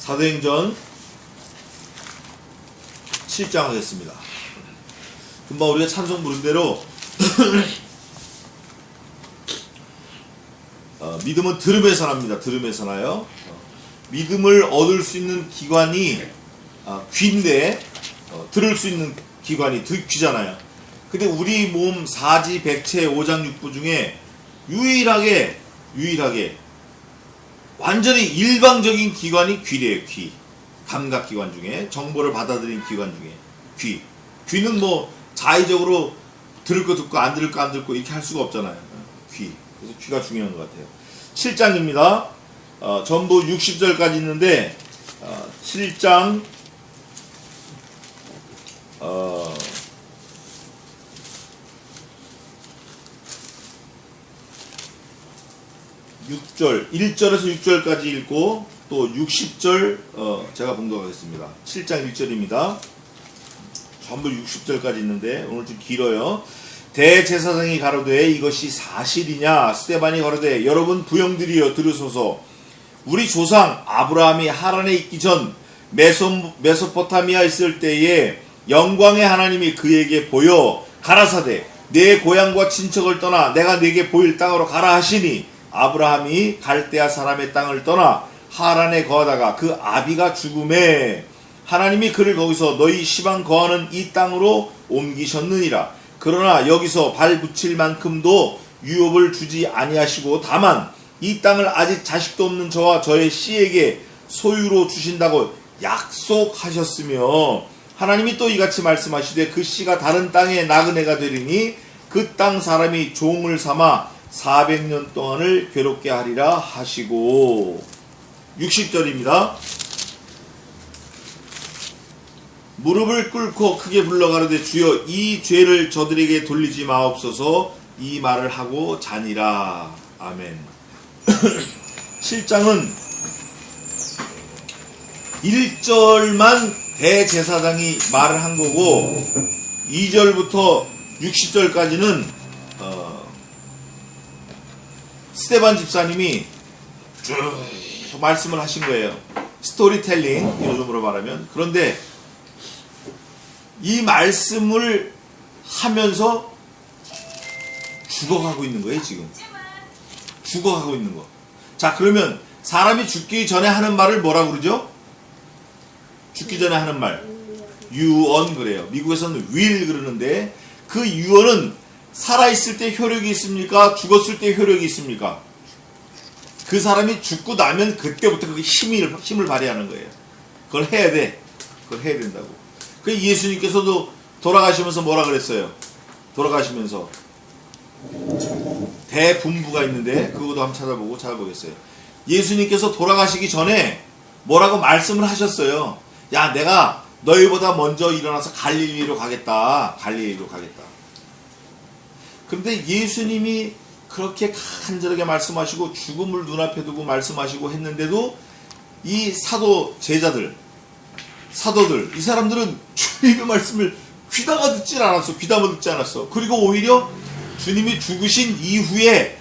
사도행전 7장 하겠습니다. 금방 우리가 찬송 부른 대로 믿음은 들음에서 납니다. 들음에서 나요. 믿음을 얻을 수 있는 기관이 귀인데 들을 수 있는 기관이 귀잖아요. 근데 우리 몸 사지 백체 오장육부 중에 유일하게 완전히 일방적인 기관이 귀래요. 귀. 감각기관 중에 정보를 받아들이는 기관 중에 귀는 뭐 자의적으로 들을 거 듣고 안 들을 거 안 듣고 이렇게 할 수가 없잖아요. 귀. 그래서 귀가 중요한 것 같아요. 7장입니다. 전부 60절까지 있는데 7장 6절 1절에서 6절까지 읽고 또 60절 제가 봉독하겠습니다. 7장 1절입니다. 전부 60절까지 있는데 오늘 좀 길어요. 대제사장이 가로되 이것이 사실이냐? 스데반이 가로되 여러분 부형들이여 들으소서. 우리 조상 아브라함이 하란에 있기 전 메소포타미아 있을 때에 영광의 하나님이 그에게 보여 가라사대 내 고향과 친척을 떠나 내가 네게 보일 땅으로 가라 하시니 아브라함이 갈대아 사람의 땅을 떠나 하란에 거하다가 그 아비가 죽음에 하나님이 그를 거기서 너희 시방 거하는 이 땅으로 옮기셨느니라. 그러나 여기서 발 붙일 만큼도 유업을 주지 아니하시고 다만 이 땅을 아직 자식도 없는 저와 저의 씨에게 소유로 주신다고 약속하셨으며 하나님이 또 이같이 말씀하시되 그 씨가 다른 땅에 나그네가 되리니 그 땅 사람이 종을 삼아 400년 동안을 괴롭게 하리라 하시고 60절입니다. 무릎을 꿇고 크게 불러 가로되 주여 이 죄를 저들에게 돌리지 마옵소서. 이 말을 하고 자니라. 아멘. 7장은 1절만 대제사장이 말을 한 거고 2절부터 60절까지는 스데반 집사님이 쭉 말씀을 하신 거예요. 스토리텔링, 요즘으로 말하면. 그런데 이 말씀을 하면서 죽어가고 있는 거예요, 지금. 죽어가고 있는 거. 자, 그러면 사람이 죽기 전에 하는 말을 뭐라고 그러죠? 죽기 전에 하는 말. 유언 그래요. 미국에서는 will 그러는데 그 유언은 살아있을 때 효력이 있습니까? 죽었을 때 효력이 있습니까? 그 사람이 죽고 나면 그때부터 그 힘을 발휘하는 거예요. 그걸 해야 돼. 그걸 해야 된다고. 그 예수님께서도 돌아가시면서 뭐라 그랬어요? 돌아가시면서 대분부가 있는데 그것도 한번 찾아보겠어요. 예수님께서 돌아가시기 전에 뭐라고 말씀을 하셨어요. 야, 내가 너희보다 먼저 일어나서 갈릴리로 가겠다. 갈릴리로 가겠다. 그런데 예수님이 그렇게 간절하게 말씀하시고 죽음을 눈앞에 두고 말씀하시고 했는데도 이 사도들 이 사람들은 주님의 말씀을 귀담아 듣지 않았어. 그리고 오히려 주님이 죽으신 이후에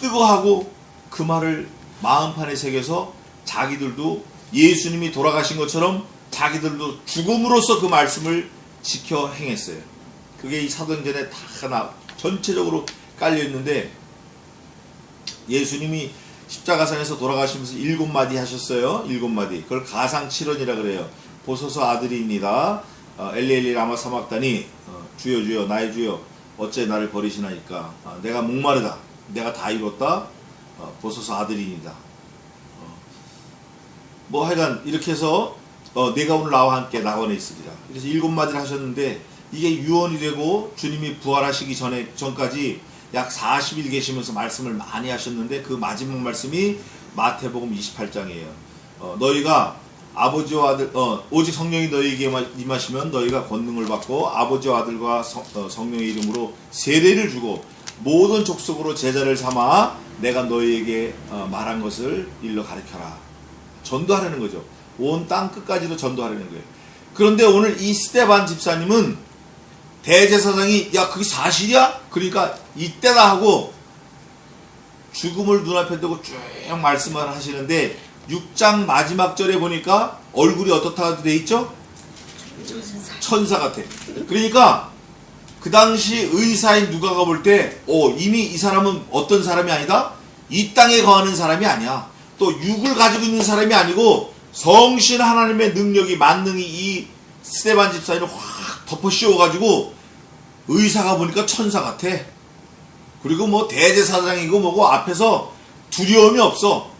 뜨거 하고 그 말을 마음판에 새겨서 자기들도 예수님이 돌아가신 것처럼 자기들도 죽음으로써 그 말씀을 지켜 행했어요. 그게 이 사도행전에 다 전체적으로 깔려있는데 예수님이 십자가상에서 돌아가시면서 7마디 하셨어요. 7마디. 그걸 가상칠언이라 그래요. 보소서 아들이입니다. 엘리엘리 라마 사막다니 주여 주여 나의 주여 어째 나를 버리시나이까. 내가 목마르다. 내가 다 이뤘다. 보소서 아들이입니다. 뭐 하여간 이렇게 해서 내가 오늘 나와 함께 낙원에 있으리라. 그래서 7마디를 하셨는데 이게 유언이 되고 주님이 부활하시기 전까지 약 40일 계시면서 말씀을 많이 하셨는데 그 마지막 말씀이 마태복음 28장이에요. 너희가 아버지와 아들, 오직 성령이 너희에게 임하시면 너희가 권능을 받고 아버지와 아들과 성령의 이름으로 세례를 주고 모든 족속으로 제자를 삼아 내가 너희에게 말한 것을 일러 가르쳐라. 전도하라는 거죠. 온 땅 끝까지도 전도하라는 거예요. 그런데 오늘 이 스데반 집사님은 대제사장이 야 그게 사실이야? 그러니까 이때다 하고 죽음을 눈앞에 두고 쭉 말씀을 하시는데 6장 마지막 절에 보니까 얼굴이 어떻다고 돼 있죠? 천사 같아. 그러니까 그 당시 의사인 누가가 볼 때 이미 이 사람은 어떤 사람이 아니다? 이 땅에 거하는 사람이 아니야. 또 육을 가지고 있는 사람이 아니고 성신 하나님의 능력이 만능이 이 스데반 집사님을 확 덮어 씌워가지고 의사가 보니까 천사 같아. 그리고 뭐 대제사장이고 뭐고 앞에서 두려움이 없어.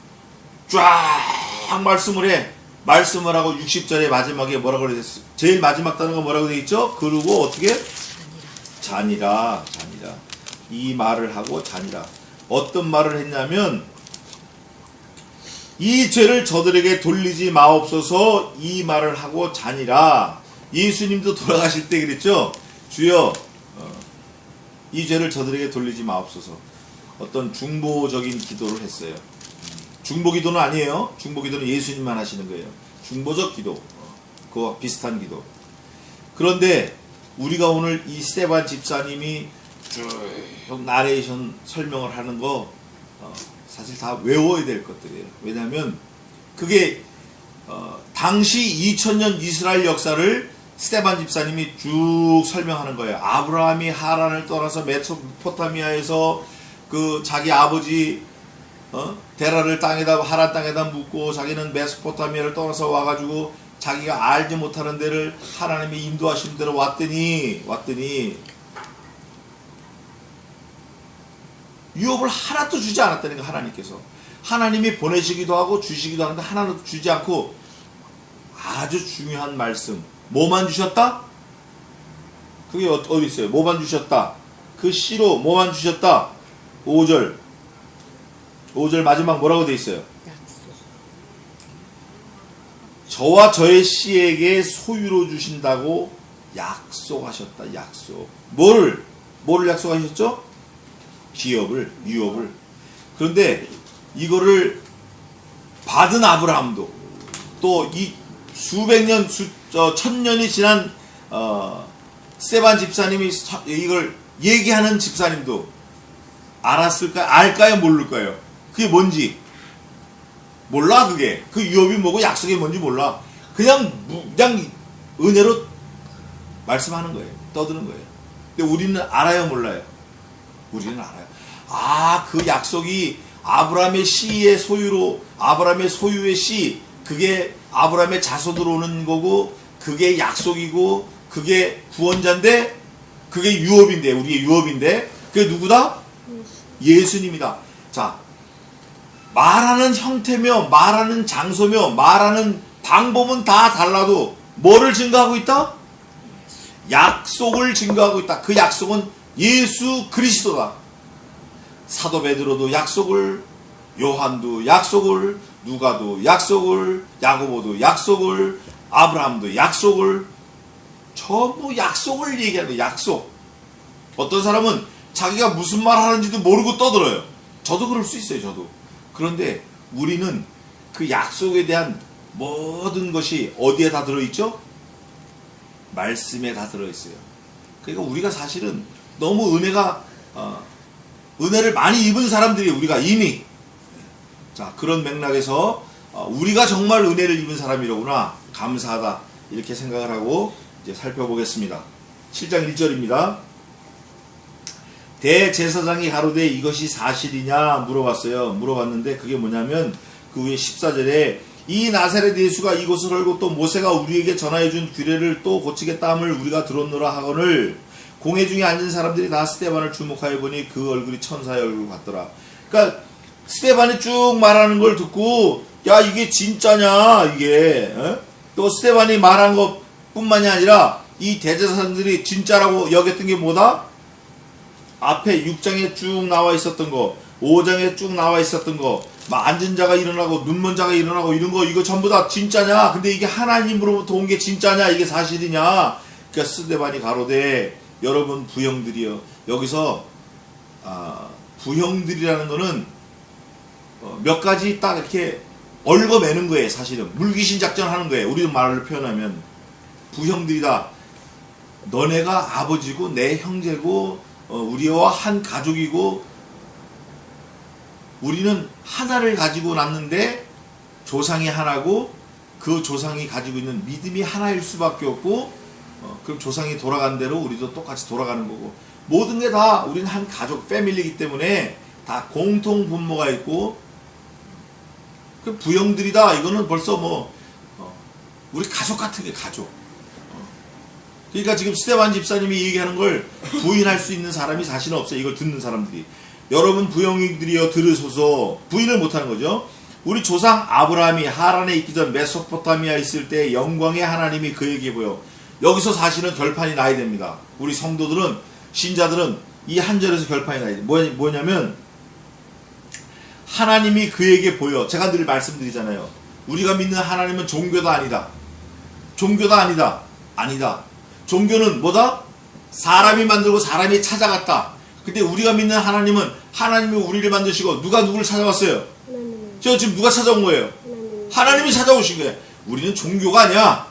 쫙 말씀을 해. 말씀을 하고 60절의 마지막에 뭐라고 그랬어? 제일 마지막 단어가 뭐라고 되어 있죠? 그러고 어떻게? 잔이라. 이 말을 하고 잔이라. 어떤 말을 했냐면 이 죄를 저들에게 돌리지 마옵소서 이 말을 하고 잔이라. 예수님도 돌아가실 때 그랬죠? 주여 이 죄를 저들에게 돌리지 마옵소서. 어떤 중보적인 기도를 했어요. 중보 기도는 아니에요. 중보 기도는 예수님만 하시는 거예요. 중보적 기도. 그와 비슷한 기도. 그런데 우리가 오늘 이 스데반 집사님이 쭉 나레이션 설명을 하는 거 사실 다 외워야 될 것들이에요. 왜냐하면 그게 당시 2000년 이스라엘 역사를 스데반 집사님이 쭉 설명하는 거예요. 아브라함이 하란을 떠나서 메소포타미아에서 그 자기 아버지 데라를 하란 땅에다 묻고 자기는 메소포타미아를 떠나서 와가지고 자기가 알지 못하는 데를 하나님이 인도하신 대로 왔더니 유업을 하나도 주지 않았다는 거. 하나님께서 하나님이 보내시기도 하고 주시기도 하는데 하나도 주지 않고 아주 중요한 말씀. 뭐만 주셨다? 그게 어디 있어요? 뭐만 주셨다? 그 씨로 뭐만 주셨다? 5절 마지막 뭐라고 돼 있어요? 저와 저의 씨에게 소유로 주신다고 약속하셨다. 약속. 뭐를 약속하셨죠? 유업을. 그런데 이거를 받은 아브라함도 또 이 수백 년, 천년이 지난 스데반 집사님이 이걸 얘기하는 집사님도 알았을까요? 알까요? 모를까요? 그게 뭔지 몰라. 그게 그 유업이 뭐고 약속이 뭔지 몰라. 그냥 은혜로 말씀하는 거예요. 떠드는 거예요. 근데 우리는 알아요? 몰라요? 우리는 알아요. 그 약속이 아브라함의 씨의 소유로, 아브라함의 소유의 씨, 그게 아브라함의 자손으로 오는 거고, 그게 약속이고, 그게 구원자인데, 그게 유업인데, 우리의 유업인데, 그게 누구다? 예수님이다. 자, 말하는 형태며, 말하는 장소며, 말하는 방법은 다 달라도, 뭐를 증거하고 있다? 약속을 증거하고 있다. 그 약속은 예수 그리스도다. 사도 베드로도 약속을, 요한도 약속을, 누가도 약속을, 야고보도 약속을, 아브라함도 약속을, 전부 약속을 얘기하는 거예요. 약속. 어떤 사람은 자기가 무슨 말 하는지도 모르고 떠들어요. 저도 그럴 수 있어요. 저도. 그런데 우리는 그 약속에 대한 모든 것이 어디에 다 들어있죠? 말씀에 다 들어있어요. 그러니까 우리가 사실은 너무 은혜를 많이 입은 사람들이 우리가 이미, 자, 그런 맥락에서 우리가 정말 은혜를 입은 사람이로구나, 감사하다, 이렇게 생각을 하고 이제 살펴보겠습니다. 7장 1절입니다. 대제사장이 가로되 이것이 사실이냐 물어봤어요. 물어봤는데 그게 뭐냐면 그 위에 14절에 이 나사렛 예수가 이곳을 알고 또 모세가 우리에게 전하여준 규례를 또 고치겠다 함을 우리가 들었노라 하거늘 공회 중에 앉은 사람들이 다 스데반을 주목하여 보니 그 얼굴이 천사의 얼굴 같더라. 그러니까 스데반이 쭉 말하는 걸 듣고 야 이게 진짜냐 이게 또 스데반이 말한 것뿐만이 아니라 이 대제사장들이 진짜라고 여겼던 게 뭐다? 앞에 6장에 쭉 나와 있었던 거, 5장에 쭉 나와 있었던 거, 막 앉은 자가 일어나고 눈먼 자가 일어나고 이런 거 이거 전부 다 진짜냐? 근데 이게 하나님으로부터 온 게 진짜냐? 이게 사실이냐? 그러니까 스데반이 가로되 여러분 부형들이여. 여기서 부형들이라는 거는 몇 가지 딱 이렇게 얽어매는 거예요. 사실은 물귀신 작전하는 거예요. 우리 말로 표현하면 부형들이다. 너네가 아버지고 내 형제고 우리와 한 가족이고 우리는 하나를 가지고 났는데 조상이 하나고 그 조상이 가지고 있는 믿음이 하나일 수밖에 없고 그럼 조상이 돌아간 대로 우리도 똑같이 돌아가는 거고 모든 게 다 우리는 한 가족 패밀리이기 때문에 다 공통 분모가 있고 그 부형들이다 이거는 벌써 뭐 우리 가족 같은 게 가족. 그러니까 지금 스테반 집사님이 얘기하는 걸 부인할 수 있는 사람이 사실은 없어요. 이걸 듣는 사람들이. 여러분 부형이들이여 들으소서. 부인을 못하는 거죠. 우리 조상 아브라함이 하란에 있기 전 메소포타미아에 있을 때 영광의 하나님이 그에게 보여. 여기서 사실은 결판이 나야 됩니다. 우리 성도들은 신자들은 이 한 절에서 결판이 나야 돼. 뭐냐면 하나님이 그에게 보여. 제가 늘 말씀드리잖아요. 우리가 믿는 하나님은 종교도 아니다. 종교도 아니다. 아니다. 종교는 뭐다? 사람이 만들고 사람이 찾아갔다. 근데 우리가 믿는 하나님은 하나님이 우리를 만드시고 누가 누구를 찾아왔어요? 저 지금 누가 찾아온 거예요? 하나님이 찾아오신 거예요. 우리는 종교가 아니야.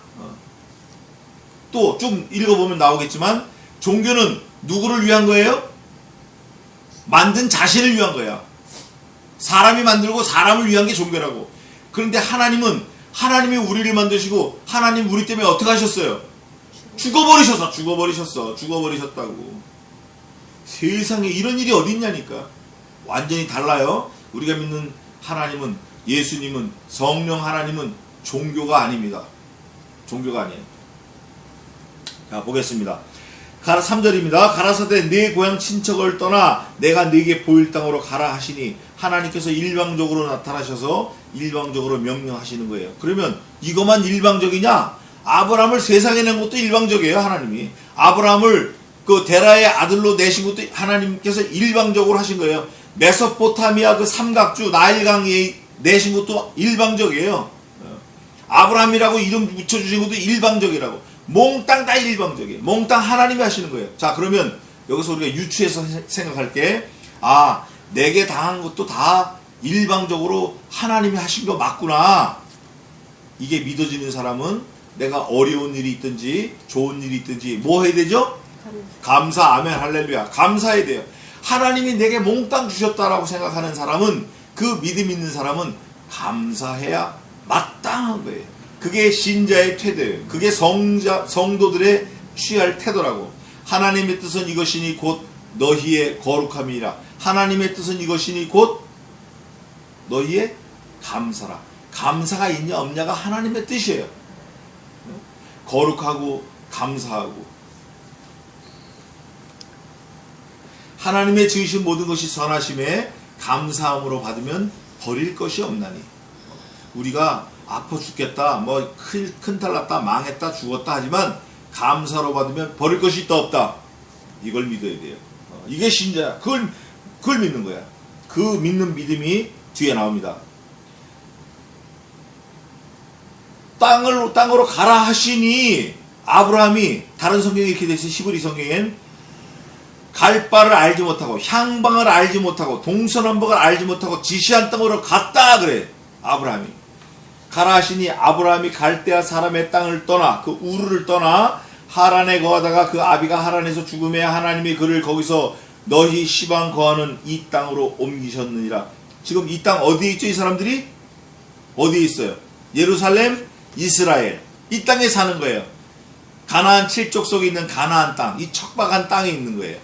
또 좀 읽어보면 나오겠지만 종교는 누구를 위한 거예요? 만든 자신을 위한 거야. 사람이 만들고 사람을 위한 게 종교라고. 그런데 하나님은 하나님이 우리를 만드시고 하나님 우리 때문에 어떻게 하셨어요? 죽어버리셨다고. 세상에 이런 일이 어디 있냐니까. 완전히 달라요. 우리가 믿는 하나님은 예수님은 성령 하나님은 종교가 아닙니다. 종교가 아니에요. 자 보겠습니다. 3절입니다. 가라사대 네 고향 친척을 떠나 내가 네게 보일 땅으로 가라 하시니 하나님께서 일방적으로 나타나셔서 일방적으로 명령하시는 거예요. 그러면 이것만 일방적이냐? 아브라함을 세상에 낸 것도 일방적이에요. 하나님이 아브라함을 그 데라의 아들로 내신 것도 하나님께서 일방적으로 하신 거예요. 메소포타미아 그 삼각주 나일강에 내신 것도 일방적이에요. 아브라함이라고 이름 붙여주신 것도 일방적이라고. 몽땅 다 일방적이에요. 몽땅 하나님이 하시는 거예요. 자 그러면 여기서 우리가 유추해서 생각할 게 내게 당한 것도 다 일방적으로 하나님이 하신 거 맞구나. 이게 믿어지는 사람은 내가 어려운 일이 있든지 좋은 일이 있든지 뭐 해야 되죠? 감사. 아멘 할렐루야. 감사해야 돼요. 하나님이 내게 몽땅 주셨다라고 생각하는 사람은 그 믿음 있는 사람은 감사해야 마땅한 거예요. 그게 신자의 태도예요. 그게 성도들의 취할 태도라고. 하나님의 뜻은 이것이니 곧 너희의 거룩함이라. 하나님의 뜻은 이것이니 곧 너희의 감사라. 감사가 있냐 없냐가 하나님의 뜻이에요. 거룩하고 감사하고 하나님의 지으신 모든 것이 선하심에 감사함으로 받으면 버릴 것이 없나니. 우리가 아파 죽겠다, 뭐 큰 탈 났다, 망했다, 죽었다 하지만 감사로 받으면 버릴 것이 있다 없다. 이걸 믿어야 돼요. 이게 신자야. 그걸 믿는 거야. 그 믿는 믿음이 뒤에 나옵니다. 땅으로 가라 하시니 아브라함이 다른 성경에 이렇게 되어 있어요. 히브리 성경엔 갈 바를 알지 못하고 향방을 알지 못하고 동서남북을 알지 못하고 지시한 땅으로 갔다 그래. 아브라함이 가라 하시니 아브라함이 갈대아 사람의 땅을 떠나 그 우르를 떠나 하란에 거하다가 그 아비가 하란에서 죽음에 하나님이 그를 거기서 너희 시방 거하는 이 땅으로 옮기셨느니라. 지금 이 땅 어디에 있죠? 이 사람들이 어디에 있어요? 예루살렘, 이스라엘. 이 땅에 사는 거예요. 가나안 7족 속에 있는 가나안 땅, 이 척박한 땅에 있는 거예요.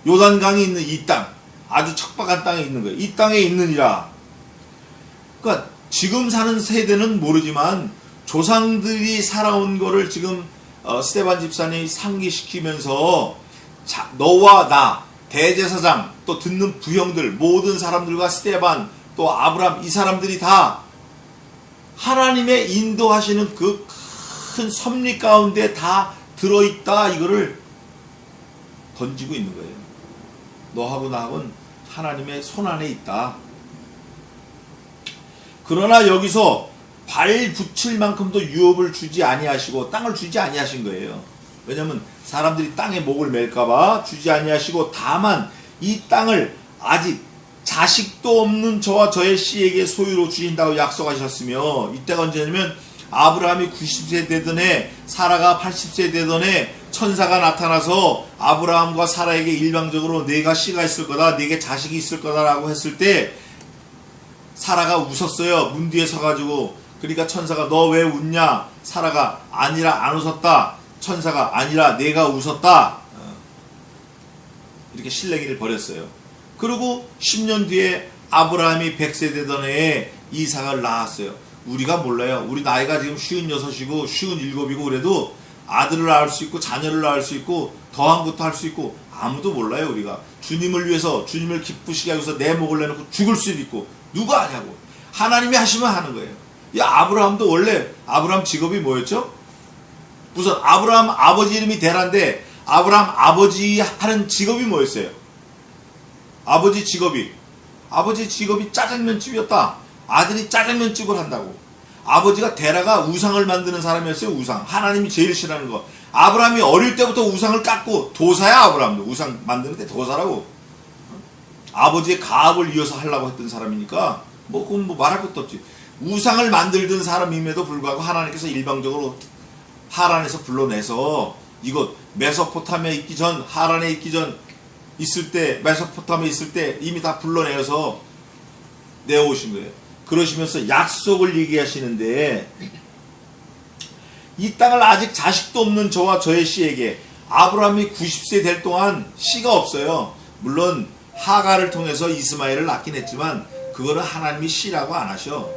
요단강이 있는 이 땅, 아주 척박한 땅에 있는 거예요. 이 땅에 있느니라. 그러니까 지금 사는 세대는 모르지만 조상들이 살아온 거를 지금 스테반 집사님이 상기시키면서 너와 나, 대제사장, 또 듣는 부형들, 모든 사람들과 스테반, 또 아브라함, 이 사람들이 다 하나님의 인도하시는 그 큰 섭리 가운데 다 들어있다. 이거를 던지고 있는 거예요. 너하고 나하고는 하나님의 손 안에 있다. 그러나 여기서 발 붙일 만큼도 유업을 주지 아니하시고 땅을 주지 아니하신 거예요. 왜냐하면 사람들이 땅에 목을 맬까봐 주지 아니하시고 다만 이 땅을 아직 자식도 없는 저와 저의 씨에게 소유로 주신다고 약속하셨으며 이때가 언제냐면 아브라함이 90세 되던 해 사라가 80세 되던 해 천사가 나타나서 아브라함과 사라에게 일방적으로 네가 씨가 있을 거다, 네게 자식이 있을 거다라고 했을 때 사라가 웃었어요. 문 뒤에 서가지고. 그러니까 천사가 너 왜 웃냐? 사라가 아니라 안 웃었다. 천사가 아니라 내가 웃었다. 이렇게 실내기를 벌였어요. 그리고 10년 뒤에 아브라함이 100세 되던 해에 이삭을 낳았어요. 우리가 몰라요. 우리 나이가 지금 56이고 57이고 그래도 아들을 낳을 수 있고 자녀를 낳을 수 있고 더한 것도 할 수 있고 아무도 몰라요. 우리가 주님을 위해서 주님을 기쁘시게 하기 위해서 내 목을 내놓고 죽을 수도 있고 누가 하냐고. 하나님이 하시면 하는 거예요. 이 아브라함도 원래 아브라함 직업이 뭐였죠? 우선 아브라함 아버지 이름이 데라인데 아브라함 아버지 하는 직업이 뭐였어요? 아버지 직업이 짜장면집이었다. 아들이 짜장면집을 한다고. 아버지가 데라가 우상을 만드는 사람이었어요. 우상. 하나님이 제일 싫어하는 거. 아브라함이 어릴 때부터 우상을 깎고 도사야. 아브라함도 우상 만드는데 도사라고. 아버지의 가업을 이어서 하려고 했던 사람이니까 그건 말할 것도 없지. 우상을 만들던 사람임에도 불구하고 하나님께서 일방적으로 하란에서 불러내서 이곳 메소포타미아에 있기 전, 하란에 있기 전 있을 때, 메소포타미아에 있을 때 이미 다 불러내서 내어오신 거예요. 그러시면서 약속을 얘기하시는데 이 땅을 아직 자식도 없는 저와 저의 씨에게 아브라함이 90세 될 동안 씨가 없어요. 물론 하가를 통해서 이스마엘을 낳긴 했지만 그거는 하나님이 씨라고 안 하셔.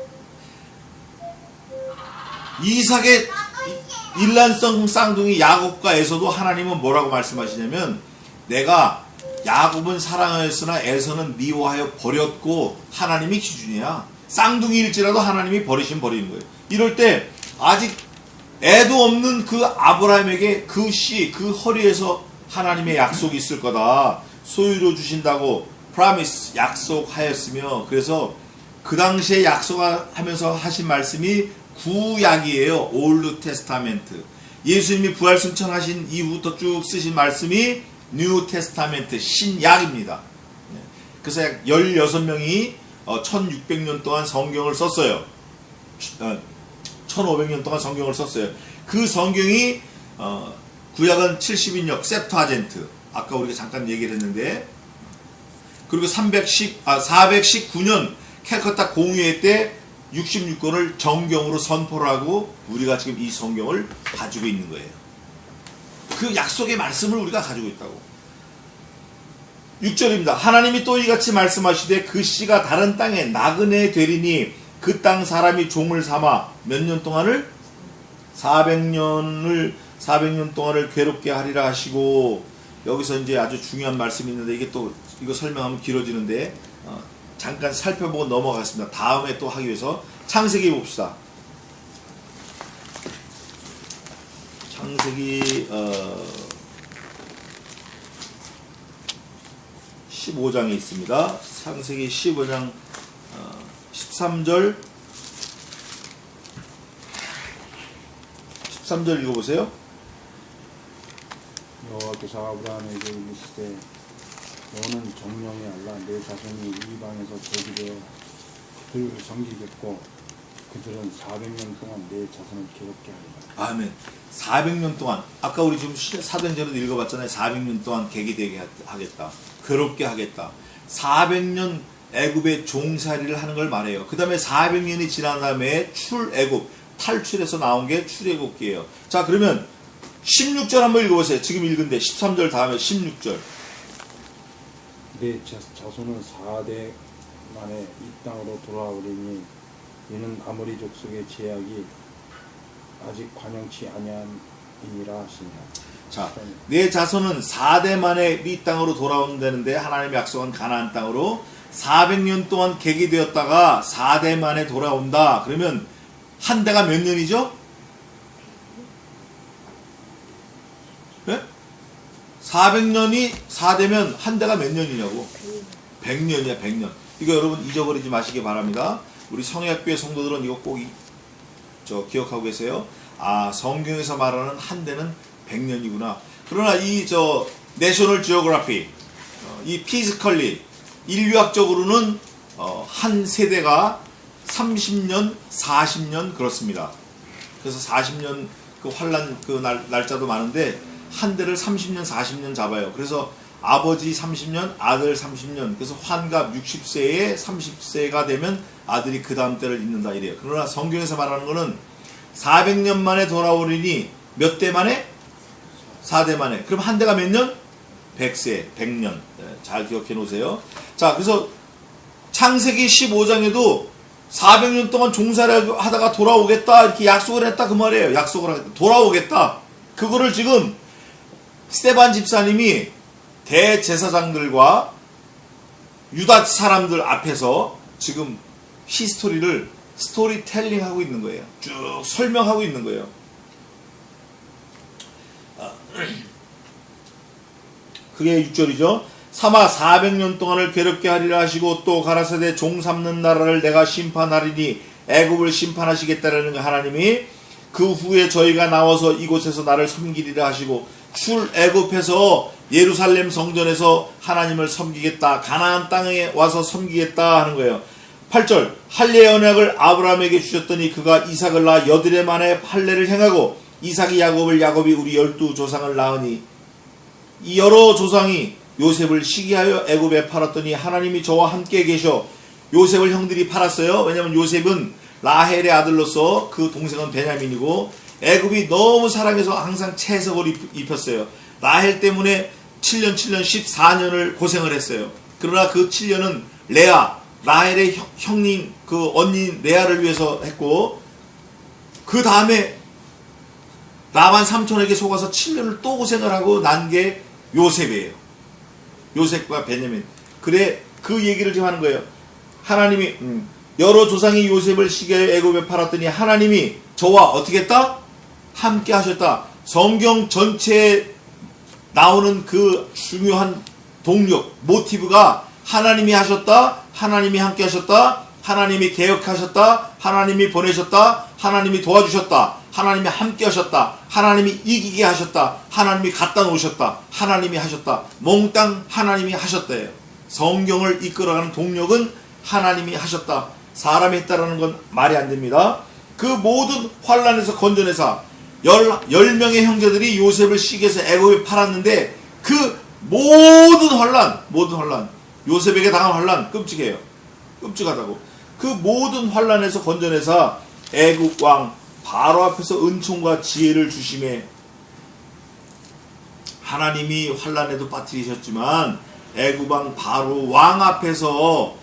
이삭의 일란성 쌍둥이 야곱과 에서도 하나님은 뭐라고 말씀하시냐면 내가 야곱은 사랑하였으나 에서는 미워하여 버렸고 하나님이 기준이야. 쌍둥이일지라도 하나님이 버리신 버리는 거예요. 이럴 때 아직 애도 없는 그 아브라함에게 그 씨, 그 허리에서 하나님의 약속이 있을 거다. 소유로 주신다고 프라미스 약속하였으며 그래서 그 당시에 약속하면서 하신 말씀이 구약이에요. 올드 테스타멘트. 예수님이 부활 승천하신 이후부터 쭉 쓰신 말씀이 뉴 테스타멘트 신약입니다. 그래서 약 16명이 1600년 동안 성경을 썼어요. 1500년 동안 성경을 썼어요. 그 성경이 구약은 70인역 셉투아젠트 아까 우리가 잠깐 얘기를 했는데 그리고 419년 캘커타 공의회 때 66권을 정경으로 선포를 하고 우리가 지금 이 성경을 가지고 있는 거예요. 그 약속의 말씀을 우리가 가지고 있다고. 6절입니다. 하나님이 또 이같이 말씀하시되 그 씨가 다른 땅에 나그네 되리니 그 땅 사람이 종을 삼아 몇 년 동안을 400년 동안을 괴롭게 하리라 하시고 여기서 이제 아주 중요한 말씀이 있는데 이게 또 이거 설명하면 길어지는데 잠깐 살펴보고 넘어가겠습니다. 다음에 또 하기 위해서 창세기 봅시다. 창세기 15장에 있습니다. 창세기 15장 13절 읽어보세요. 여호와께서 아브라함에게 이르시되 너는 정령이 알라 내 자손이 이방에서 저주되어 그들을 섬기겠고 그들은 400년 동안 내 자손을 괴롭게 하리라. 아멘. 400년 동안 아까 우리 지금 사도행전에도 읽어봤잖아요. 400년 동안 개기되게 하겠다. 괴롭게 하겠다. 400년 애굽의 종살이를 하는 걸 말해요. 그 다음에 400년이 지난 다음에 출애굽 탈출해서 나온 게 출애굽기예요. 자 그러면 16절 한번 읽어보세요. 지금 읽은데 13절 다음에 16절. 내 자손은 4대 만에 이 땅으로 돌아오리니 이는 아모리 족속의 제약이 아직 관영치 아니함이니라 하시니라. 자, 내 자손은 4대 만에 이 땅으로 돌아온다는데 하나님의 약속한 가나안 땅으로 400년 동안 객이되었다가 4대 만에 돌아온다. 그러면 한 대가 몇 년이죠? 네? 400년이 4대면 한 대가 몇 년이냐고? 100년이야 100년. 이거 여러분 잊어버리지 마시기 바랍니다. 우리 성회학교의 성도들은 이거 꼭 기억하고 계세요. 아, 성경에서 말하는 한 대는 100년이구나. 그러나 이 내셔널 지오그래피 이 피지컬리 인류학적으로는 한 세대가 30년, 40년 그렇습니다. 그래서 40년 그 환란 그 날짜도 많은데 한 대를 30년, 40년 잡아요. 그래서 아버지 30년, 아들 30년. 그래서 환갑 60세에 30세가 되면 아들이 그 다음 때를 잇는다 이래요. 그러나 성경에서 말하는 거는 400년 만에 돌아오리니 몇 대 만에? 4대 만에. 그럼 한 대가 몇 년? 100세, 100년. 잘 기억해 놓으세요. 자, 그래서 창세기 15장에도 400년 동안 종사를 하다가 돌아오겠다 이렇게 약속을 했다 그 말이에요. 약속을 하겠다. 돌아오겠다. 그거를 지금 스데반 집사님이 대제사장들과 유다 사람들 앞에서 지금 히스토리를 스토리텔링 하고 있는 거예요. 쭉 설명하고 있는 거예요. 그게 6절이죠. 사마 400년 동안을 괴롭게 하리라 하시고 또 가라사대 종 삼는 나라를 내가 심판하리니 애굽을 심판하시겠다라는 하나님이 그 후에 저희가 나와서 이곳에서 나를 섬기리라 하시고 출애굽해서 예루살렘 성전에서 하나님을 섬기겠다. 가나안 땅에 와서 섬기겠다 하는 거예요. 8절 할례 언약을 아브라함에게 주셨더니 그가 이삭을 낳아 여드레 만에 할례를 행하고 이삭이 야곱을 야곱이 우리 12조상을 낳으니 이 여러 조상이 요셉을 시기하여 애굽에 팔았더니 하나님이 저와 함께 계셔 요셉을 형들이 팔았어요. 왜냐하면 요셉은 라헬의 아들로서 그 동생은 베냐민이고 애굽이 너무 사랑해서 항상 채석을 입혔어요. 라헬 때문에 7년 14년을 고생을 했어요. 그러나 그 7년은 레아 라헬의 형님 그 언니 레아를 위해서 했고 그 다음에 라반 삼촌에게 속아서 7년을 또 고생을 하고 난 게 요셉이에요. 요셉과 베냐민. 그래 그 얘기를 지금 하는 거예요. 하나님이 여러 조상이 요셉을 시기하여 애굽에 팔았더니 하나님이 저와 어떻게 했다? 함께 하셨다. 성경 전체에 나오는 그 중요한 동력, 모티브가 하나님이 하셨다, 하나님이 함께 하셨다, 하나님이 개혁하셨다, 하나님이 보내셨다, 하나님이 도와주셨다, 하나님이 함께 하셨다, 하나님이 이기게 하셨다, 하나님이 갖다 놓으셨다, 하나님이 하셨다. 몽땅 하나님이 하셨다예요. 성경을 이끌어가는 동력은 하나님이 하셨다. 사람이 했다라는 건 말이 안 됩니다. 그 모든 환란에서 건져내사 10명의 형제들이 요셉을 시기해서 애굽에 팔았는데 그 모든 환란 요셉에게 당한 환란 끔찍해요. 끔찍하다고. 그 모든 환란에서 건져내사 애굽 왕 바로 앞에서 은총과 지혜를 주심에 하나님이 환란에도 빠뜨리셨지만 애굽 왕 바로 왕 앞에서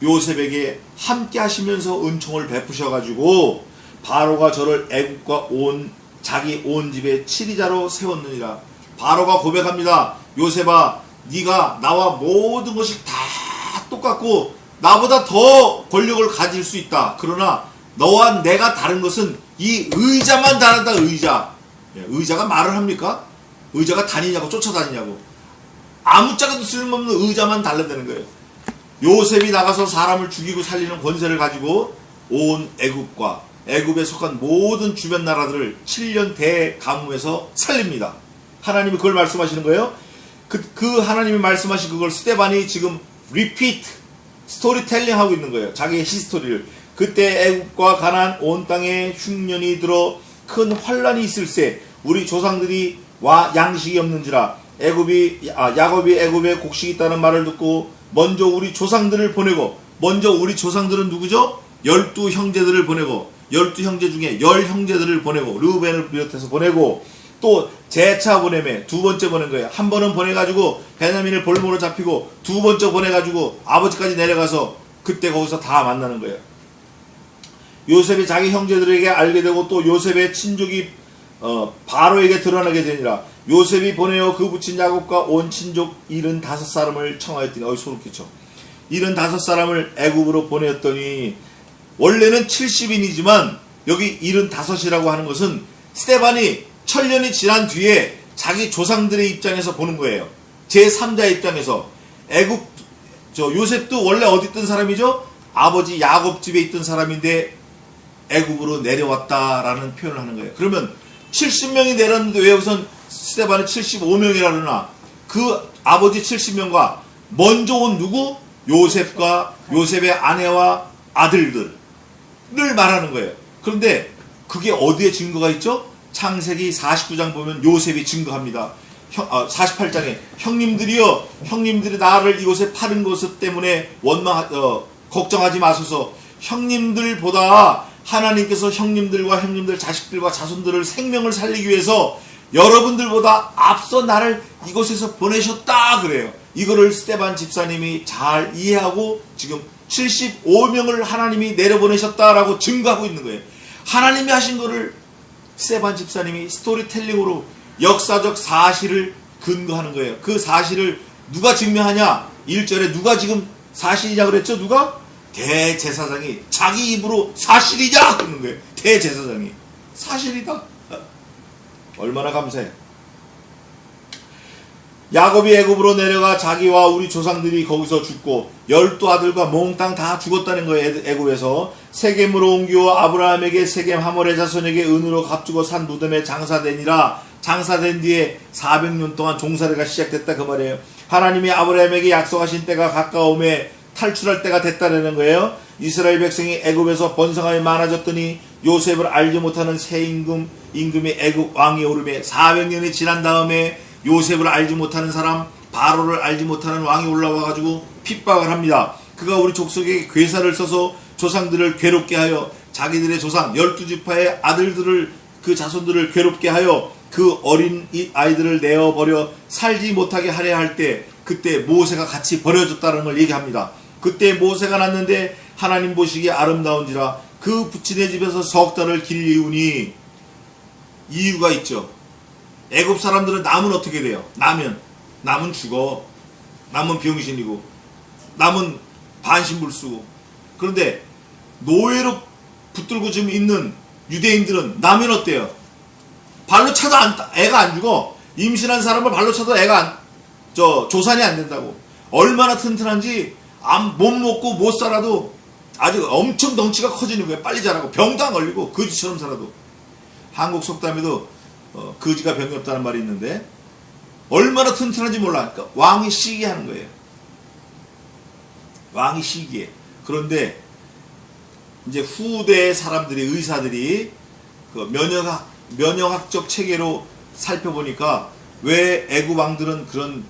요셉에게 함께 하시면서 은총을 베푸셔가지고 바로가 저를 애굽과 자기 온 집에 치리자로 세웠느니라. 바로가 고백합니다. 요셉아, 네가 나와 모든 것이 다 똑같고 나보다 더 권력을 가질 수 있다. 그러나 너와 내가 다른 것은 이 의자만 다르다. 의자. 의자가 말을 합니까? 의자가 다니냐고 쫓아다니냐고. 아무짝에도 쓸모없는 의자만 달라대는 거예요. 요셉이 나가서 사람을 죽이고 살리는 권세를 가지고 온 애굽과 애굽에 속한 모든 주변 나라들을 7년 대가뭄에서 살립니다. 하나님이 그걸 말씀하시는 거예요. 그 하나님이 말씀하신 그걸 스데반이 지금 리피트 스토리텔링 하고 있는 거예요. 자기의 히스토리를. 그때 애굽과 가나안 온 땅에 흉년이 들어 큰 환란이 있을세 우리 조상들이 와 양식이 없는지라 야곱이 애굽에 곡식이 있다는 말을 듣고 먼저 우리 조상들을 보내고 먼저 우리 조상들은 누구죠? 12형제들을 보내고 12형제 중에 10형제들을 보내고 르우벤을 비롯해서 보내고 또 재차 보내매 두 번째 보낸 거예요. 한 번은 보내가지고 베냐민을 볼모로 잡히고 두 번째 보내가지고 아버지까지 내려가서 그때 거기서 다 만나는 거예요. 요셉이 자기 형제들에게 알게 되고 또 요셉의 친족이 바로에게 드러나게 되니라. 요셉이 보내어 그 부친 야곱과 온 친족 75사람을 청하였더니 소름 끼쳐. 75사람을 애굽으로 보내었더니 원래는 70인이지만 여기 75이라고 하는 것은 스데반이 천년이 지난 뒤에 자기 조상들의 입장에서 보는 거예요. 제3자의 입장에서. 요셉도 원래 어디 있던 사람이죠? 아버지 야곱 집에 있던 사람인데 애굽으로 내려왔다라는 표현을 하는 거예요. 그러면 70명이 내렸는데 왜 여기선 스데반이 75명이라 그러나? 그 아버지 70명과 먼저 온 누구? 요셉과 요셉의 아내와 아들들을 말하는 거예요. 그런데 그게 어디에 증거가 있죠? 창세기 49장 보면 요셉이 증거합니다. 48장에 형님들이여 형님들이 나를 이곳에 파는 것 때문에 걱정하지 마소서. 형님들보다 하나님께서 형님들과 형님들 자식들과 자손들을 생명을 살리기 위해서 여러분들보다 앞서 나를 이곳에서 보내셨다 그래요. 이거를 스데반 집사님이 잘 이해하고 지금 75명을 하나님이 내려보내셨다라고 증거하고 있는 거예요. 하나님이 하신 거를 스데반 집사님이 스토리텔링으로 역사적 사실을 근거하는 거예요. 그 사실을 누가 증명하냐? 1절에 누가 지금 사실이냐 그랬죠? 누가? 대제사장이 자기 입으로 사실이냐 그러는 거예요. 대제사장이 사실이다. 얼마나 감사해. 야곱이 애굽으로 내려가 자기와 우리 조상들이 거기서 죽고 12아들과 몽땅 다 죽었다는 거예요. 애굽에서 세겜으로 옮기어 아브라함에게 세겜 하몰의 자손에게 은으로 값주고 산 무덤에 장사되니라. 장사된 뒤에 400년 동안 종살이가 시작됐다 그 말이에요. 하나님이 아브라함에게 약속하신 때가 가까움에 탈출할 때가 됐다는 거예요. 이스라엘 백성이 애굽에서 번성하여 많아졌더니 요셉을 알지 못하는 새 임금이 애굽 왕이 오르매 400년이 지난 다음에 요셉을 알지 못하는 사람, 바로를 알지 못하는 왕이 올라와가지고 핍박을 합니다. 그가 우리 족속에게 괴사를 써서 조상들을 괴롭게 하여 자기들의 조상 12지파의 아들들을 그 자손들을 괴롭게 하여 그 어린 아이들을 내어버려 살지 못하게 하려 할 때 그때 모세가 같이 버려졌다는 걸 얘기합니다. 그때 모세가 났는데 하나님 보시기에 아름다운지라 그 부친의 집에서 석 달을 길리우니 이유가 있죠. 애굽 사람들은 남은 어떻게 돼요? 남은 죽어. 남은 병신이고 남은 반신불수고. 그런데 노예로 붙들고 지금 있는 유대인들은 나면 어때요? 발로 차도 애가 안 죽어. 임신한 사람을 발로 차도 애가 조산이 안 된다고. 얼마나 튼튼한지 못 먹고 못 살아도 아주 엄청 덩치가 커지는 거예요. 빨리 자라고 병도 안 걸리고 거지처럼 살아도. 한국 속담에도 거지가 병이 없다는 말이 있는데 얼마나 튼튼한지 몰라. 그러니까 왕이 시기하는 거예요. 왕이 시기해. 그런데 이제 후대 사람들이 의사들이 그 면역학적 체계로 살펴보니까 왜 애굽 왕들은 그런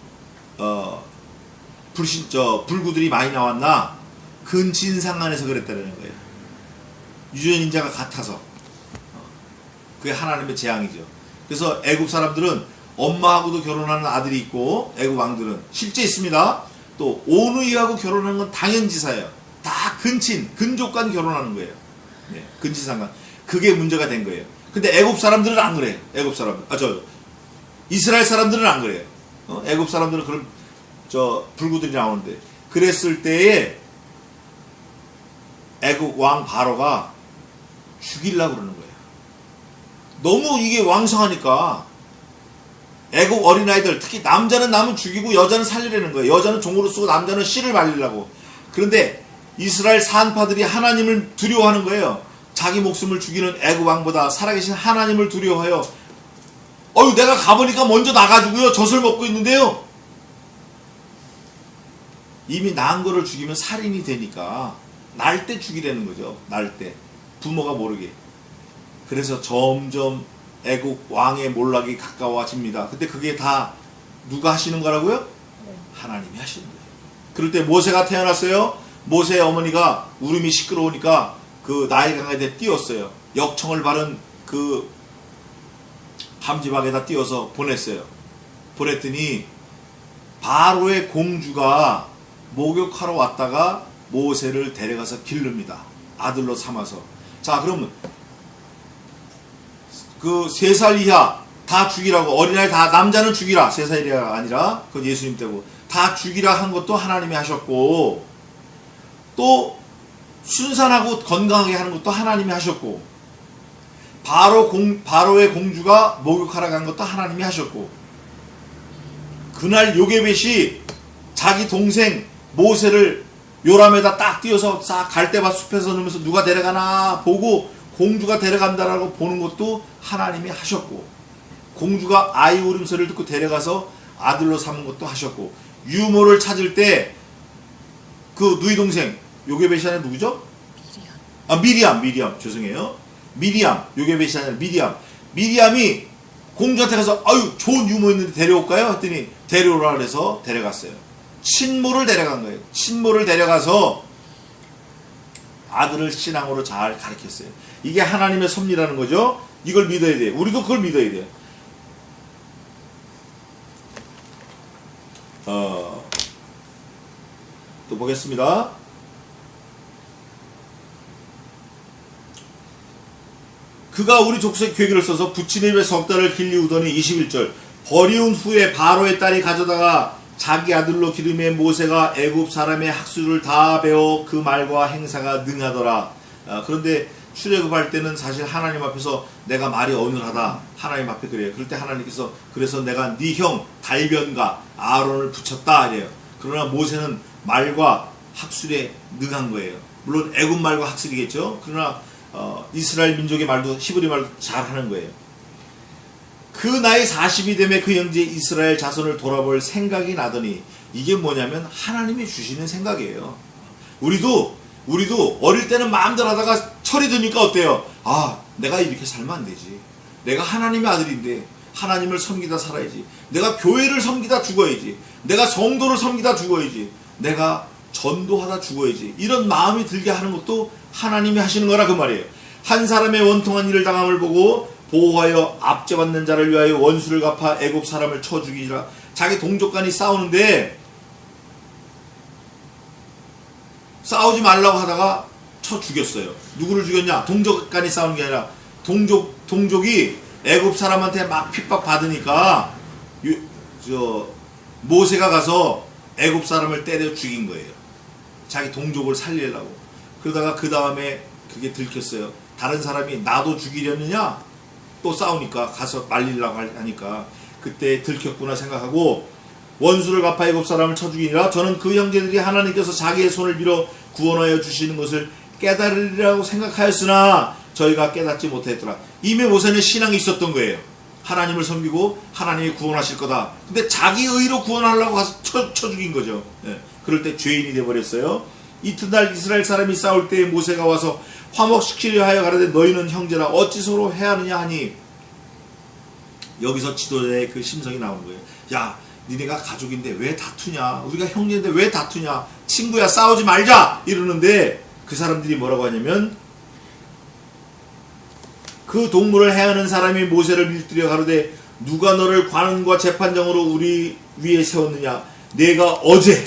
불구들이 많이 나왔나? 근친상 안에서 그랬다는 거예요. 유전인자가 같아서. 그게 하나님의 재앙이죠. 그래서 애굽 사람들은 엄마하고도 결혼하는 아들이 있고 애굽 왕들은 실제 있습니다. 또 오누이하고 결혼하는 건 당연지사예요. 다 근족 간 결혼하는 거예요. 네, 근친상간. 그게 문제가 된 거예요. 근데 애굽 사람들은 안 그래요. 이스라엘 사람들은 안 그래요. 애굽 사람들은 그런 불구들이 나오는데 그랬을 때에 애굽 왕 바로가 죽이려고 그러는 거예요. 너무 이게 왕성하니까 애굽 어린아이들 특히 남자는 남은 죽이고 여자는 살리려는 거예요. 여자는 종으로 쓰고 남자는 씨를 말리려고. 그런데 이스라엘 산파들이 하나님을 두려워하는 거예요. 자기 목숨을 죽이는 애굽 왕보다 살아계신 하나님을 두려워하여 내가 가보니까 먼저 나가지고요 젖을 먹고 있는데요. 이미 낳은 거를 죽이면 살인이 되니까 날 때 죽이려는 거죠. 날 때 부모가 모르게. 그래서 점점 애국 왕의 몰락이 가까워집니다. 근데 그게 다 누가 하시는 거라고요? 하나님이 하시는 거예요. 그럴 때 모세가 태어났어요. 모세의 어머니가 울음이 시끄러우니까 그 나일 강에다 띄웠어요. 역청을 바른 그 함지박에다 띄워서 보냈어요. 보냈더니 바로의 공주가 목욕하러 왔다가 모세를 데려가서 기릅니다. 아들로 삼아서. 자, 그러면 그 3살 이하 다 죽이라고, 어린아이 다, 남자는 죽이라, 3살 이하가 아니라, 그건 예수님 때고, 다 죽이라 한 것도 하나님이 하셨고, 또 순산하고 건강하게 하는 것도 하나님이 하셨고, 바로의 공주가 목욕하러 간 것도 하나님이 하셨고, 그날 요게벳이 자기 동생 모세를 요람에다 딱 띄워서 싹 갈대밭 숲에서 넣으면서 누가 데려가나 보고 공주가 데려간다라고 보는 것도 하나님이 하셨고, 공주가 아이 울음소리를 듣고 데려가서 아들로 삼은 것도 하셨고, 유모를 찾을 때 그 누이 동생 요게벳이 아니라 누구죠? 미리암 죄송해요. 미리암, 요게벳이 아니라 미리암이 공주한테 가서 아유 좋은 유모 있는데 데려올까요? 했더니 데려오라 그래서 데려갔어요. 친모를 데려간 거예요. 친모를 데려가서 아들을 신앙으로 잘 가르쳤어요. 이게 하나님의 섭리라는 거죠. 이걸 믿어야 돼요. 우리도 그걸 믿어야 돼요. 또 보겠습니다. 그가 우리 족속의 계기를 써서 부친의 입에 석 달을 길리우더니 21절 버리운 후에 바로의 딸이 가져다가 자기 아들로 기름에 모세가 애굽 사람의 학술을 다 배워 그 말과 행사가 능하더라. 그런데 출애굽할 때는 사실 하나님 앞에서 내가 말이 어눌하다. 하나님 앞에 그래요. 그럴 때 하나님께서 그래서 내가 네 형 달변과 아론을 붙였다 이래요. 그러나 모세는 말과 학술에 능한 거예요. 물론 애굽 말과 학술이겠죠. 그러나 이스라엘 민족의 말도 히브리 말도 잘하는 거예요. 그 나이 40이 되매 그 형제 이스라엘 자손을 돌아볼 생각이 나더니 이게 뭐냐면 하나님이 주시는 생각이에요. 우리도 어릴 때는 마음대로 하다가 철이 드니까 어때요? 아 내가 이렇게 살면 안 되지. 내가 하나님의 아들인데 하나님을 섬기다 살아야지. 내가 교회를 섬기다 죽어야지. 내가 성도를 섬기다 죽어야지. 내가 전도하다 죽어야지. 이런 마음이 들게 하는 것도 하나님이 하시는 거라 그 말이에요. 한 사람의 원통한 일을 당함을 보고 보호하여 압제받는 자를 위하여 원수를 갚아 애굽 사람을 쳐 죽이라. 자기 동족간이 싸우는데 싸우지 말라고 하다가 쳐 죽였어요. 누구를 죽였냐? 동족간이 싸우는 게 아니라 동족이 애굽 사람한테 막 핍박 받으니까 모세가 가서 애굽 사람을 때려 죽인 거예요. 자기 동족을 살리려고. 그러다가 그 다음에 그게 들켰어요. 다른 사람이 나도 죽이려느냐? 또 싸우니까 가서 말리려고 하니까 그때 들켰구나 생각하고 원수를 갚아 애굽 사람을 쳐 죽이니라. 저는 그 형제들이 하나님께서 자기의 손을 밀어 구원하여 주시는 것을 깨달으리라고 생각하였으나 저희가 깨닫지 못했더라. 이미 모세는 신앙이 있었던 거예요. 하나님을 섬기고 하나님이 구원하실 거다. 근데 자기 의로 구원하려고 가서 쳐 죽인 거죠. 예. 그럴 때 죄인이 되어버렸어요. 이튿날 이스라엘 사람이 싸울 때 모세가 와서 화목시키려 하여 가라되 너희는 형제라 어찌 서로 해하느냐 하니 여기서 지도자의 그 심성이 나오는 거예요. 야 니네가 가족인데 왜 다투냐? 우리가 형제인데 왜 다투냐? 친구야 싸우지 말자! 이러는데 그 사람들이 뭐라고 하냐면 그 동물을 해하는 사람이 모세를 밀들여 가로되 누가 너를 관원과 재판장으로 우리 위에 세웠느냐? 내가 어제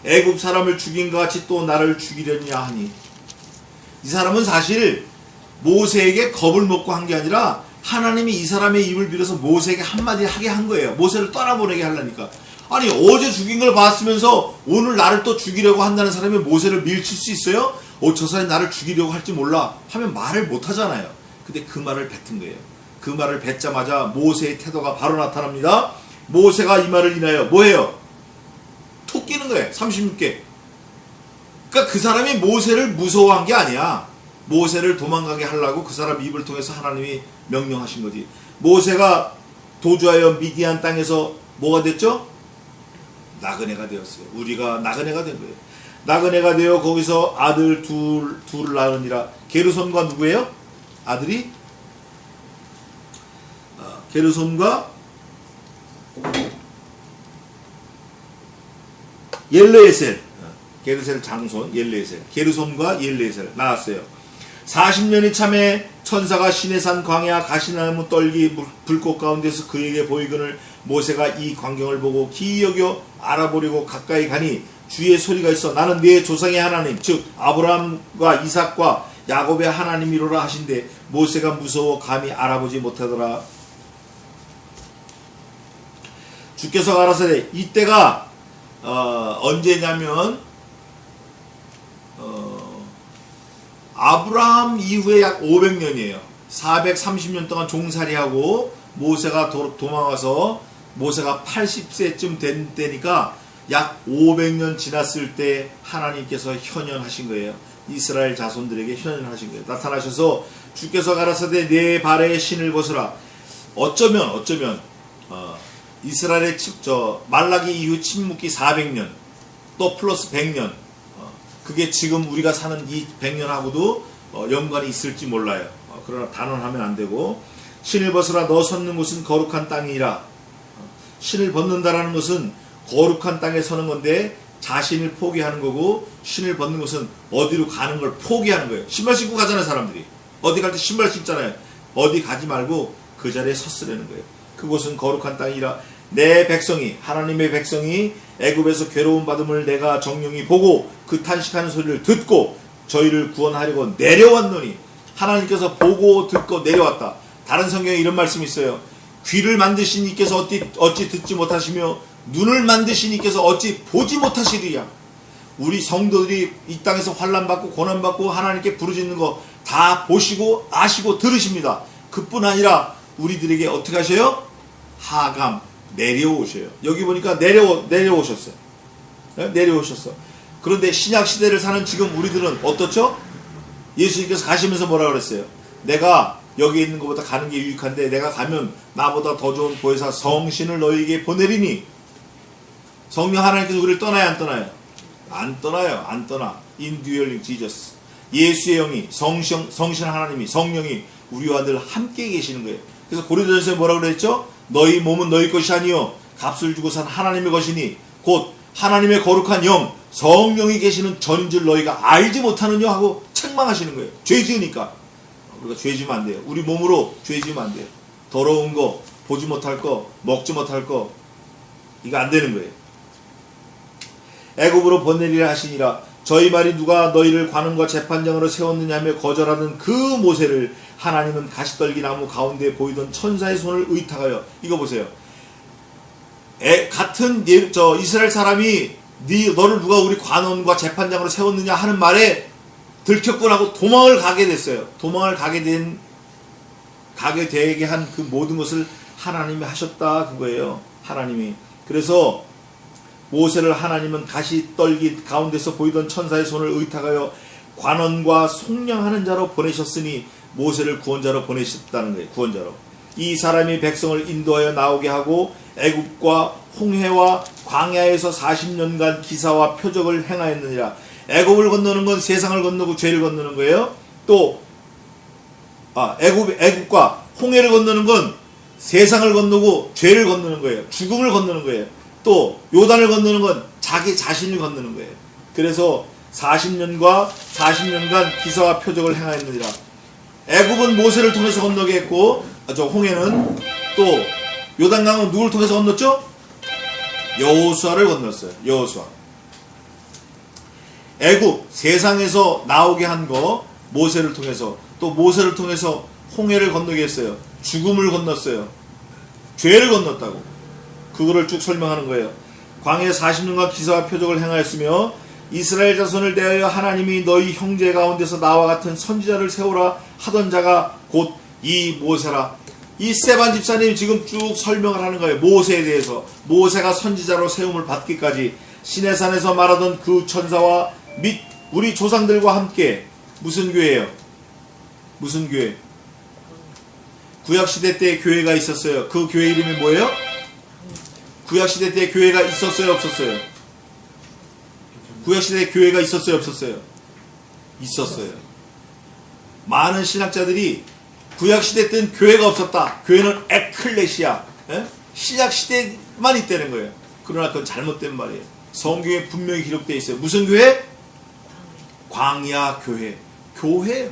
애굽 사람을 죽인 것 같이 또 나를 죽이려느냐 하니 이 사람은 사실 모세에게 겁을 먹고 한 게 아니라 하나님이 이 사람의 입을 빌어서 모세에게 한마디 하게 한 거예요. 모세를 떠나보내게 하려니까. 아니 어제 죽인 걸 봤으면서 오늘 나를 또 죽이려고 한다는 사람이 모세를 밀칠 수 있어요? 저 사람이 나를 죽이려고 할지 몰라 하면 말을 못 하잖아요. 근데 그 말을 뱉은 거예요. 그 말을 뱉자마자 모세의 태도가 바로 나타납니다. 모세가 이 말을 인하여 뭐예요? 톡 끼는 거예요. 36개. 그러니까 그 사람이 모세를 무서워한 게 아니야. 모세를 도망가게 하려고 그 사람 입을 통해서 하나님이 명령하신 거지. 모세가 도주하여 미디안 땅에서 뭐가 됐죠? 나그네가 되었어요. 우리가 나그네가 된 거예요. 나그네가 되어 거기서 아들 둘을 낳으니라. 게르솜과 누구예요? 아들이? 게르솜과 엘르에셀. 게르셀 장손 엘르에셀. 게르솜과 엘르에셀 나왔어요. 40년이 참에 천사가 시내산 광야 가시나무 떨기 불꽃 가운데서 그에게 보이거늘 모세가 이 광경을 보고 기이 여겨 알아보려고 가까이 가니 주의 소리가 있어 나는 네 조상의 하나님 즉 아브라함과 이삭과 야곱의 하나님이로라 하신데 모세가 무서워 감히 알아보지 못하더라. 주께서 가라사대 이때가 언제냐면 아브라함 이후에 약 500년이에요. 430년 동안 종살이하고 모세가 도망와서 모세가 80세쯤 된 때니까 약 500년 지났을 때 하나님께서 현현하신 거예요. 이스라엘 자손들에게 현현하신 거예요. 나타나셔서 주께서 가라사대 내 발에 신을 벗으라. 어쩌면 이스라엘의 말라기 이후 침묵기 400년 또 플러스 100년 그게 지금 우리가 사는 이 100년하고도 연관이 있을지 몰라요. 그러나 단언하면 안 되고 신을 벗으라 너 섰는 곳은 거룩한 땅이라. 신을 벗는다라는 것은 거룩한 땅에 서는 건데 자신을 포기하는 거고, 신을 벗는 것은 어디로 가는 걸 포기하는 거예요. 신발 신고 가잖아요. 사람들이 어디 갈 때 신발 신잖아요. 어디 가지 말고 그 자리에 섰으라는 거예요. 그곳은 거룩한 땅이라. 내 백성이, 하나님의 백성이 애굽에서 괴로움 받음을 내가 정령이 보고 그 탄식하는 소리를 듣고 저희를 구원하려고 내려왔노니. 하나님께서 보고 듣고 내려왔다. 다른 성경에 이런 말씀이 있어요. 귀를 만드신 이께서 어찌 듣지 못하시며 눈을 만드신 이께서 어찌 보지 못하시리야. 우리 성도들이 이 땅에서 환난받고 고난받고 하나님께 부르짖는 거 다 보시고 아시고 들으십니다. 그뿐 아니라 우리들에게 어떻게 하셔요? 하감 내려오셔요. 여기 보니까 내려오셨어요. 네? 내려오셨어. 그런데 신약시대를 사는 지금 우리들은 어떻죠? 예수님께서 가시면서 뭐라 그랬어요? 내가 여기 있는 것보다 가는 게 유익한데 내가 가면 나보다 더 좋은 보혜사 성신을 너희에게 보내리니. 성령 하나님께서 우리를 떠나요 안 떠나요? 안 떠나요. 안 떠나. Indwelling Jesus. 예수의 영이 성신 하나님이 성령이 우리와 늘 함께 계시는 거예요. 그래서 고린도전서에 뭐라고 그랬죠? 너희 몸은 너희 것이 아니요 값을 주고 산 하나님의 것이니 곧 하나님의 거룩한 영 성령이 계시는 전인 줄 너희가 알지 못하느냐 하고 책망하시는 거예요. 죄 지으니까. 우리가 죄 지으면 안 돼요. 우리 몸으로 죄 지으면 안 돼요. 더러운 거, 보지 못할 거, 먹지 못할 거, 이거 안 되는 거예요. 애굽으로 보내리라 하시니라. 저희 말이 누가 너희를 관원과 재판장으로 세웠느냐며 거절하는 그 모세를 하나님은 가시떨기 나무 가운데 보이던 천사의 손을 의탁하여. 이거 보세요. 같은 이스라엘 사람이 너를 누가 우리 관원과 재판장으로 세웠느냐 하는 말에 들켰군 하고 도망을 가게 됐어요. 도망을 가게 되게 한 그 모든 것을 하나님이 하셨다 그거예요. 하나님이. 그래서 모세를 하나님은 가시떨기 가운데서 보이던 천사의 손을 의탁하여 관원과 속량하는 자로 보내셨으니 모세를 구원자로 보내셨다는 거예요. 구원자로. 이 사람이 백성을 인도하여 나오게 하고 애굽과 홍해와 광야에서 40년간 기사와 표적을 행하였느니라. 애굽을 건너는 건 세상을 건너고 죄를 건너는 거예요. 또 애굽과 홍해를 건너는 건 세상을 건너고 죄를 건너는 거예요. 죽음을 건너는 거예요. 또 요단을 건너는 건 자기 자신을 건너는 거예요. 그래서 40년간 기사와 표적을 행하였느니라. 애굽은 모세를 통해서 건너게 했고 홍해는 또 요단강은 누구를 통해서 건넜죠? 여호수아를 건넜어요. 여호수아. 애굽 세상에서 나오게 한 거 모세를 통해서, 또 모세를 통해서 홍해를 건너게 했어요. 죽음을 건넜어요. 죄를 건넜다고. 그거를 쭉 설명하는 거예요. 광해 40년간 기사와 표적을 행하였으며 이스라엘 자손을 대하여 하나님이 너희 형제 가운데서 나와 같은 선지자를 세우라 하던 자가 곧 이 모세라. 이 스데반 집사님이 지금 쭉 설명을 하는 거예요. 모세에 대해서. 모세가 선지자로 세움을 받기까지 시내산에서 말하던 그 천사와 및 우리 조상들과 함께. 무슨 교회예요? 무슨 교회? 구약시대 때 교회가 있었어요. 그 교회 이름이 뭐예요? 구약시대 때 교회가 있었어요? 없었어요? 구약시대에 교회가 있었어요? 없었어요? 있었어요. 많은 신학자들이 구약시대 때는 교회가 없었다. 교회는 에클레시아. 신약시대만 있다는 거예요. 그러나 그건 잘못된 말이에요. 성경에 분명히 기록되어 있어요. 무슨 교회? 광야 교회. 교회예요.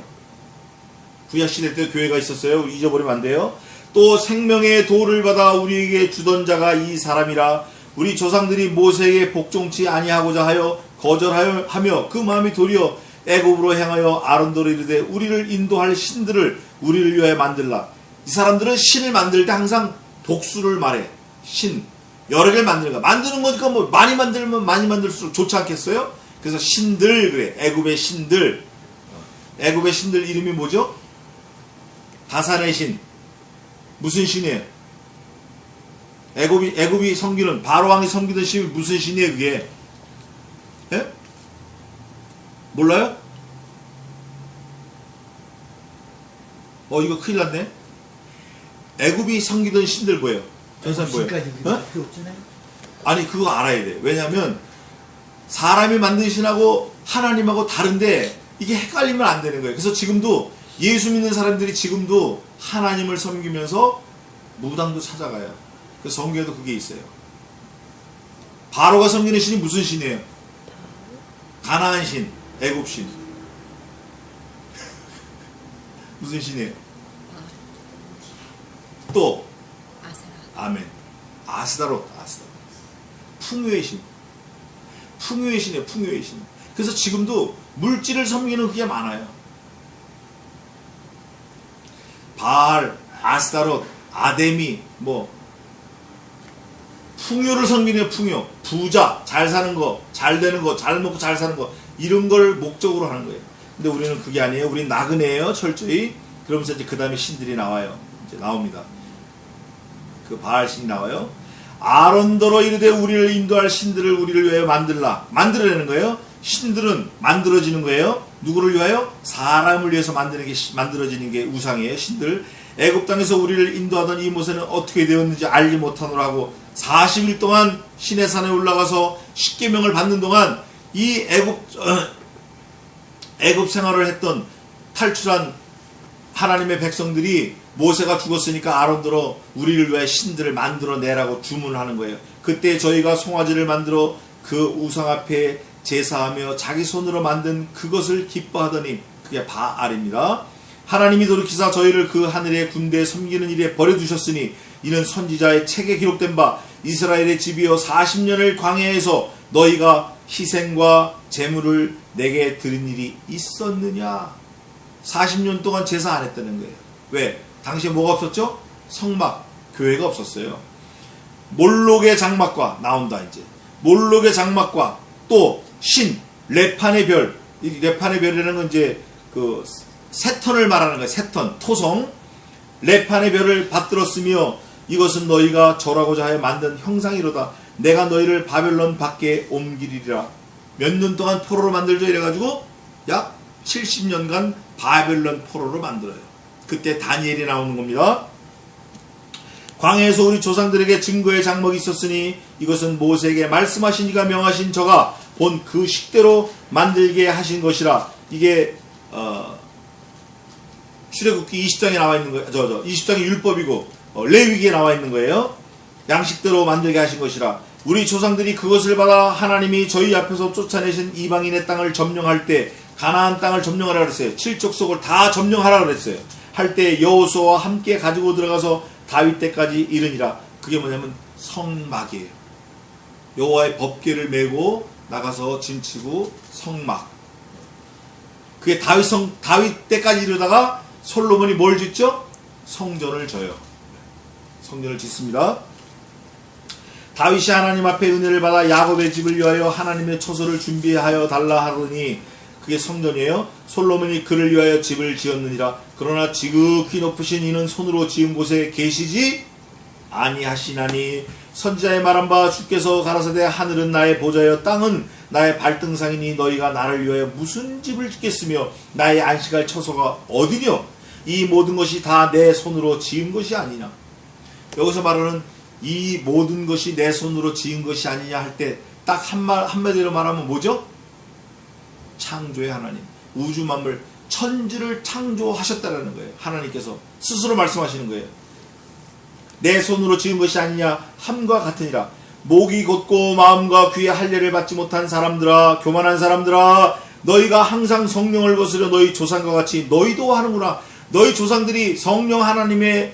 구약시대 때 교회가 있었어요. 잊어버리면 안 돼요. 또 생명의 도를 받아 우리에게 주던 자가 이 사람이라. 우리 조상들이 모세에게 복종치 아니하고자 하여 거절하며 그 마음이 도리어 애굽으로 향하여 아론도로 이르되 우리를 인도할 신들을 우리를 위하여 만들라. 이 사람들은 신을 만들 때 항상 복수를 말해. 신 여러 개를 만드는 거야. 만드는 거니까 뭐 많이 만들면 많이 만들수록 좋지 않겠어요? 그래서 신들 그래. 애굽의 신들. 애굽의 신들 이름이 뭐죠? 다산의 신. 무슨 신이에요? 애굽이 섬기는, 바로왕이 섬기던 신이 무슨 신이에요 그게? 예? 몰라요? 이거 큰일 났네. 애굽이 섬기던 신들 뭐예요? 전사님 뭐예요? 아니 그거 알아야 돼. 왜냐면 사람이 만든 신하고 하나님하고 다른데 이게 헷갈리면 안 되는 거예요. 그래서 지금도 예수 믿는 사람들이 지금도 하나님을 섬기면서 무당도 찾아가요. 그 성경에도 그게 있어요. 바로가 섬기는 신이 무슨 신이에요? 가나안 신, 애굽 신. 무슨 신이에요? 또 아멘. 아스다롯. 풍요의 신. 풍요의 신이에요. 풍요의 신. 그래서 지금도 물질을 섬기는 그게 많아요. 바알, 아스다롯, 아데미, 풍요를 섬기는 풍요. 부자, 잘 사는 거, 잘 되는 거, 잘 먹고 잘 사는 거, 이런 걸 목적으로 하는 거예요. 근데 우리는 그게 아니에요. 우리는 나그네예요, 철저히. 그러면서 이제 그 다음에 신들이 나와요. 이제 나옵니다. 그 바알 신이 나와요. 아론더러 이르되 우리를 인도할 신들을 우리를 위하여 만들어내는 거예요. 신들은 만들어지는 거예요. 누구를 위하여? 사람을 위해서 만들어지는 게 우상이에요. 신들. 애굽 땅에서 우리를 인도하던 이 모세는 어떻게 되었는지 알지 못하노라고 40일 동안 시내산에 올라가서 십계명을 받는 동안 이 애굽 생활을 했던 탈출한 하나님의 백성들이 모세가 죽었으니까 아론더러 우리를 위해 신들을 만들어내라고 주문을 하는 거예요. 그때 저희가 송아지를 만들어 그 우상 앞에 제사하며 자기 손으로 만든 그것을 기뻐하더니 그게 바알입니다. 하나님이 돌이키사 저희를 그 하늘의 군대에 섬기는 일에 버려두셨으니 이는 선지자의 책에 기록된 바 이스라엘의 집이여 40년을 광야에서 너희가 희생과 제물을 내게 드린 일이 있었느냐. 40년 동안 제사 안 했다는 거예요. 왜? 당시에 뭐가 없었죠? 성막, 교회가 없었어요. 몰록의 장막과 나온다 이제. 몰록의 장막과 또 신, 레판의 별. 이 레판의 별이라는 건 이제 그 세턴을 말하는 거예요. 세턴, 토성. 레판의 별을 받들었으며 이것은 너희가 절하고자 하여 만든 형상이로다. 내가 너희를 바벨론 밖에 옮기리라. 몇 년 동안 포로로 만들죠? 이래가지고 약 70년간 바벨론 포로로 만들어요. 그때 다니엘이 나오는 겁니다. 광야에서 우리 조상들에게 증거의 장막이 있었으니 이것은 모세에게 말씀하신 이가 명하신 저가 본 그 식대로 만들게 하신 것이라. 이게 출애굽기 20장에 나와 있는 거예요. 20장의 율법이고 레위기에 나와 있는 거예요. 양식대로 만들게 하신 것이라. 우리 조상들이 그것을 받아 하나님이 저희 앞에서 쫓아내신 이방인의 땅을 점령할 때 가나안 땅을 점령하라 그랬어요. 칠족속을 다 점령하라 그랬어요. 할 때 여호수아와 함께 가지고 들어가서 다윗 때까지 이르니라. 그게 뭐냐면 성막이에요. 여호와의 법궤를 메고 나가서 짐치고 성막. 그게 다윗 때까지 이르다가 솔로몬이 뭘 짓죠? 성전을 져요. 성전을 짓습니다. 다윗이 하나님 앞에 은혜를 받아 야곱의 집을 위하여 하나님의 처소를 준비하여 달라 하더니 그게 성전이에요. 솔로몬이 그를 위하여 집을 지었느니라. 그러나 지극히 높으신 이는 손으로 지은 곳에 계시지 아니하시나니 선지자의 말한 바 주께서 가라사대 하늘은 나의 보좌여 땅은 나의 발등상이니 너희가 나를 위하여 무슨 집을 짓겠으며 나의 안식할 처소가 어디뇨? 이 모든 것이 다 내 손으로 지은 것이 아니냐. 여기서 말하는 이 모든 것이 내 손으로 지은 것이 아니냐 할 때 딱 한마디로 말하면 뭐죠? 창조의 하나님, 우주 만물, 천지를 창조하셨다라는 거예요. 하나님께서 스스로 말씀하시는 거예요. 내 손으로 지은 것이 아니냐 함과 같으니라. 목이 곧고 마음과 귀에 할례를 받지 못한 사람들아, 교만한 사람들아, 너희가 항상 성령을 거스려 너희 조상과 같이 너희도 하는구나. 너희 조상들이 성령 하나님의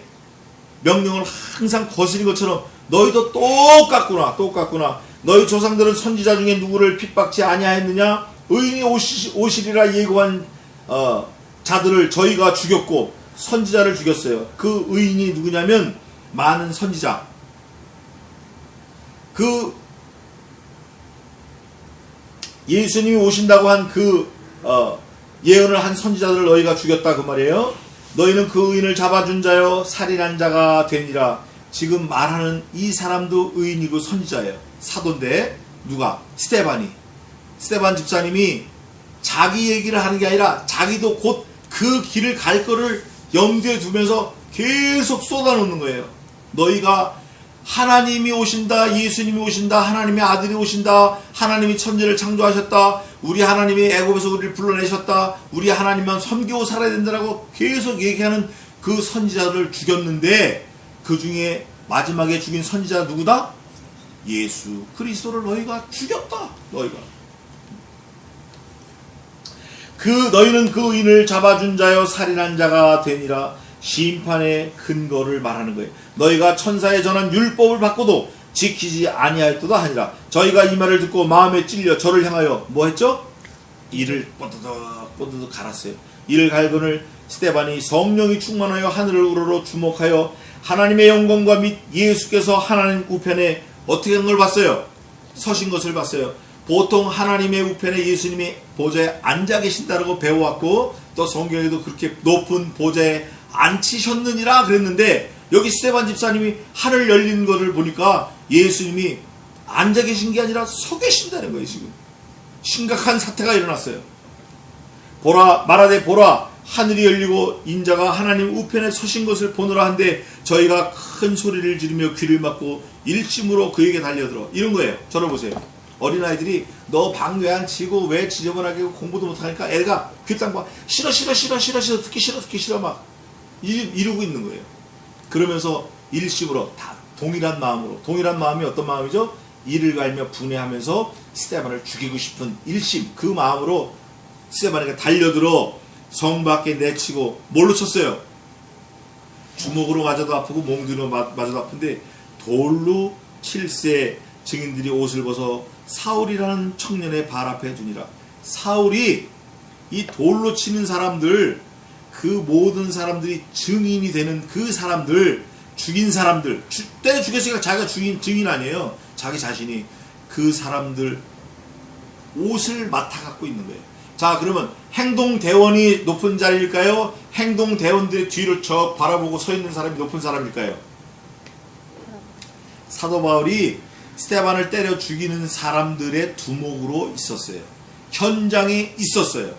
명령을 항상 거스린 것처럼 너희도 똑같구나. 너희 조상들은 선지자 중에 누구를 핍박지 아니하였느냐? 의인이 오시리라 예고한 자들을 저희가 죽였고 선지자를 죽였어요. 그 의인이 누구냐면 많은 선지자. 그 예수님이 오신다고 한 그 예언을 한 선지자들을 너희가 죽였다 그 말이에요. 너희는 그 의인을 잡아준 자여 살인한 자가 되니라. 지금 말하는 이 사람도 의인이고 선지자예요. 사도인데 누가? 스데반 집사님이 자기 얘기를 하는 게 아니라 자기도 곧 그 길을 갈 거를 염두에 두면서 계속 쏟아놓는 거예요. 너희가 하나님이 오신다, 예수님이 오신다, 하나님의 아들이 오신다, 하나님이 천지를 창조하셨다, 우리 하나님이 애굽에서 우리를 불러내셨다. 우리 하나님만 섬기고 살아야 된다라고 계속 얘기하는 그 선지자를 죽였는데 그 중에 마지막에 죽인 선지자가 누구다? 예수 그리스도를 너희가 죽였다. 너희는 그 의인을 잡아준 자여 살인한 자가 되니라. 심판의 근거를 말하는 거예요. 너희가 천사에 전한 율법을 받고도 지키지 아니하였도다 하니라. 저희가 이 말을 듣고 마음에 찔려 저를 향하여 뭐 했죠? 이를 뽀드득 갈았어요. 이를 갈거늘 스데반이 성령이 충만하여 하늘을 우러러 주목하여 하나님의 영광과 및 예수께서 하나님 우편에 어떻게 한 걸 봤어요? 서신 것을 봤어요. 보통 하나님의 우편에 예수님이 보좌에 앉아 계신다라고 배워왔고 또 성경에도 그렇게 높은 보좌에 앉히셨느니라 그랬는데 여기 스데반 집사님이 하늘 열린 것을 보니까 예수님이 앉아 계신 게 아니라 서 계신다는 거예요. 지금 심각한 사태가 일어났어요. 보라 말하되 보라 하늘이 열리고 인자가 하나님 우편에 서신 것을 보노라 한데 저희가 큰 소리를 지르며 귀를 막고 일심으로 그에게 달려들어. 이런 거예요. 저를 보세요. 어린아이들이 너 방 왜 안 치고 왜 지저분하게 공부도 못하니까 애가 귀땅 봐 싫어 듣기 싫어 막 이러고 있는 거예요. 그러면서 일심으로 다 동일한 마음이 어떤 마음이죠? 이를 갈며 분해하면서 스데반을 죽이고 싶은 일심 그 마음으로 스데반에게 달려들어 성 밖에 내치고 뭘로 쳤어요? 주먹으로 맞아도 아프고 몽둥이로 맞아도 아픈데 돌로 칠세 증인들이 옷을 벗어 사울이라는 청년의 발 앞에 두니라. 사울이 이 돌로 치는 사람들 그 모든 사람들이 증인이 되는 그 사람들 죽인 사람들 때려 죽였으니까 자기가 증인 아니에요. 자기 자신이 그 사람들 옷을 맡아 갖고 있는 거예요. 자 그러면 행동대원이 높은 자리일까요? 행동대원들의 뒤를 저 바라보고 서 있는 사람이 높은 사람일까요? 사도 바울이 스데반을 때려 죽이는 사람들의 두목으로 있었어요. 현장에 있었어요.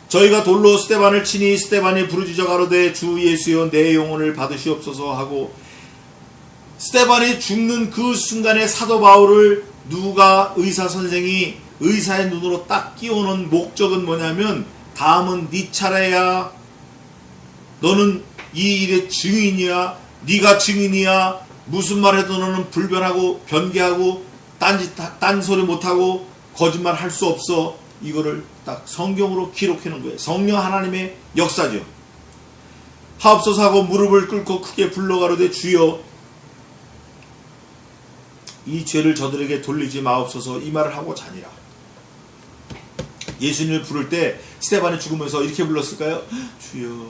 저희가 돌로 스데반을 치니 스데반이 부르짖어 가로되 주 예수여 내 영혼을 받으시옵소서 하고 스데반이 죽는 그 순간에 사도 바울을 누가 의사 선생이 의사의 눈으로 딱 끼워놓은 목적은 뭐냐면 다음은 네 차례야. 너는 이 일의 증인이야. 네가 증인이야. 무슨 말 해도 너는 불변하고 변개하고 딴소리 못하고 거짓말 할 수 없어. 이거를 딱 성경으로 기록해 놓은 거예요. 성령 하나님의 역사죠. 하옵소서 하고 무릎을 꿇고 크게 불러가로되 주여 이 죄를 저들에게 돌리지 마옵소서 이 말을 하고 자니라. 예수님을 부를 때 스데반이 죽으면서 이렇게 불렀을까요? 주여